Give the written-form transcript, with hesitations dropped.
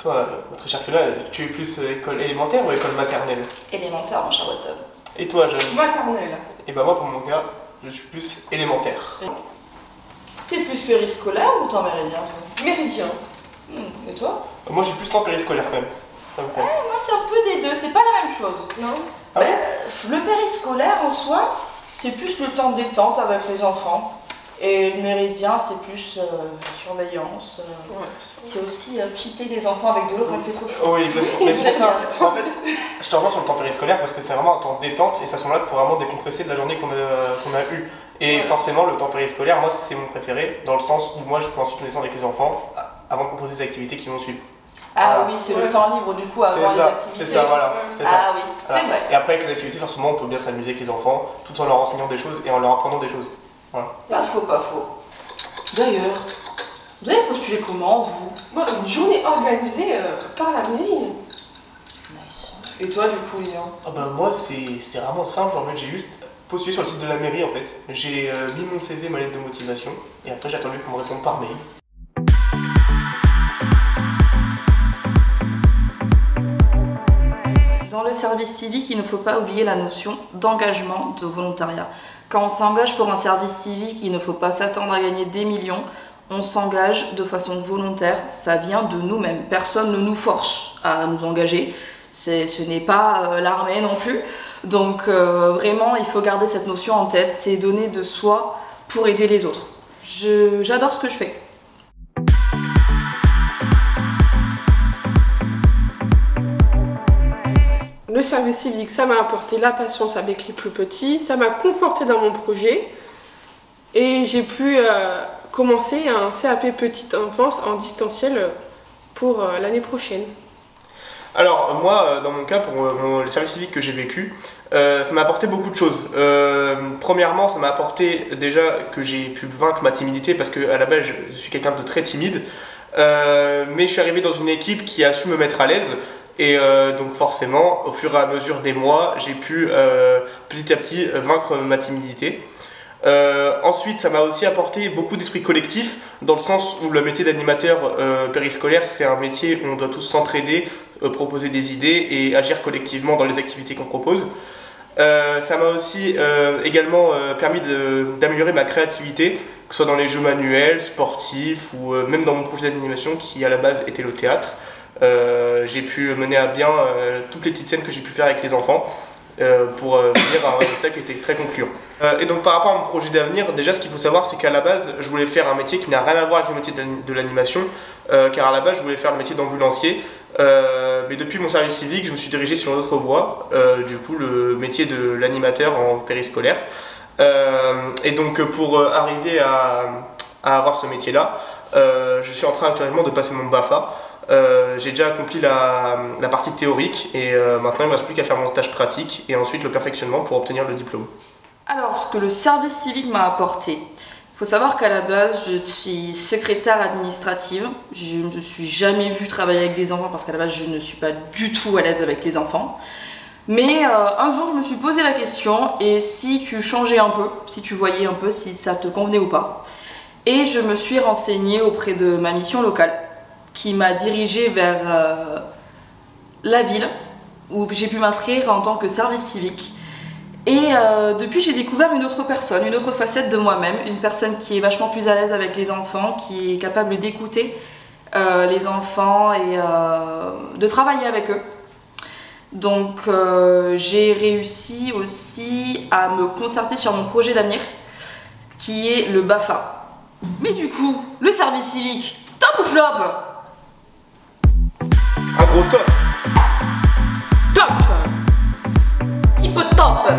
toi, très cher Fiona, tu es plus école élémentaire ou école maternelle? Élémentaire, mon cher Watson. Et toi, jeune? Maternelle. Et bah moi, pour mon cas, je suis plus élémentaire. T'es plus périscolaire ou temps méridien, toi? Méridien. Et toi? Moi, je suis plus temps périscolaire quand même. Moi, c'est un peu des deux, c'est pas la même chose. Non. Ah ouais? Le périscolaire, en soi, c'est plus le temps de détente avec les enfants. Et le méridien, c'est plus la surveillance. C'est aussi cheater les enfants avec de l'eau quand il fait trop chaud. Oui, exactement. Mais c'est pour ça, en fait, je te rejoins sur le temps périscolaire parce que c'est vraiment un temps de détente et ça sont là pour vraiment décompresser de la journée qu'on a eue. Et forcément, le temps périscolaire, moi, c'est mon préféré dans le sens où moi, je peux ensuite me détendre avec les enfants avant de proposer des activités qui vont suivre. Ah oui, c'est le temps libre du coup avant les activités. C'est ça, voilà. C'est ça. Ah oui, c'est vrai. Et après, avec les activités, forcément, on peut bien s'amuser avec les enfants tout en leur enseignant des choses et en leur apprenant des choses. Voilà. Pas faux, pas faux. D'ailleurs, vous avez postulé comment, vous? Bon, une journée organisée par la mairie. Nice. Et toi, du coup, Lilian? Ah bah moi, c'était vraiment simple. En fait, j'ai juste postulé sur le site de la mairie, en fait. J'ai mis mon CV, ma lettre de motivation, et après, j'ai attendu qu'on me réponde par mail. Dans le service civique, il ne faut pas oublier la notion d'engagement, de volontariat. Quand on s'engage pour un service civique, il ne faut pas s'attendre à gagner des millions. On s'engage de façon volontaire, ça vient de nous-mêmes. Personne ne nous force à nous engager. Ce n'est pas l'armée non plus. Donc vraiment, il faut garder cette notion en tête, c'est donner de soi pour aider les autres. J'adore ce que je fais. Le service civique, ça m'a apporté la patience avec les plus petits, ça m'a conforté dans mon projet et j'ai pu commencer un CAP petite enfance en distanciel pour l'année prochaine. Alors moi, dans mon cas, pour le service civique que j'ai vécu, ça m'a apporté beaucoup de choses. Premièrement, ça m'a apporté déjà que j'ai pu vaincre ma timidité parce qu'à la base, je suis quelqu'un de très timide, mais je suis arrivé dans une équipe qui a su me mettre à l'aise. Et donc forcément, au fur et à mesure des mois, j'ai pu petit à petit vaincre ma timidité. Ensuite, ça m'a aussi apporté beaucoup d'esprit collectif, dans le sens où le métier d'animateur périscolaire, c'est un métier où on doit tous s'entraider, proposer des idées et agir collectivement dans les activités qu'on propose. Ça m'a aussi également permis d'améliorer ma créativité, que ce soit dans les jeux manuels, sportifs ou même dans mon projet d'animation qui à la base était le théâtre. J'ai pu mener à bien toutes les petites scènes que j'ai pu faire avec les enfants pour venir à un résultat qui était très concluant. Et donc par rapport à mon projet d'avenir, déjà ce qu'il faut savoir c'est qu'à la base je voulais faire un métier qui n'a rien à voir avec le métier de l'animation, car à la base je voulais faire le métier d'ambulancier, mais depuis mon service civique je me suis dirigé sur une autre voie, du coup le métier de l'animateur en périscolaire. Et donc pour arriver à avoir ce métier là, je suis en train actuellement de passer mon BAFA. J'ai déjà accompli la partie théorique et maintenant il ne me reste plus qu'à faire mon stage pratique et ensuite le perfectionnement pour obtenir le diplôme. Alors, ce que le service civique m'a apporté, il faut savoir qu'à la base, je suis secrétaire administrative. Je ne me suis jamais vue travailler avec des enfants parce qu'à la base, je ne suis pas du tout à l'aise avec les enfants. Mais un jour, je me suis posé la question, et si tu changeais un peu, si tu voyais un peu si ça te convenait ou pas. Et je me suis renseignée auprès de ma mission locale, qui m'a dirigée vers la ville, où j'ai pu m'inscrire en tant que service civique. Et depuis, j'ai découvert une autre personne, une autre facette de moi-même, une personne qui est vachement plus à l'aise avec les enfants, qui est capable d'écouter les enfants et de travailler avec eux. Donc j'ai réussi aussi à me concerter sur mon projet d'avenir, qui est le BAFA. Mais du coup, le service civique, top ou flop? Un gros top! Top! Petit peu top!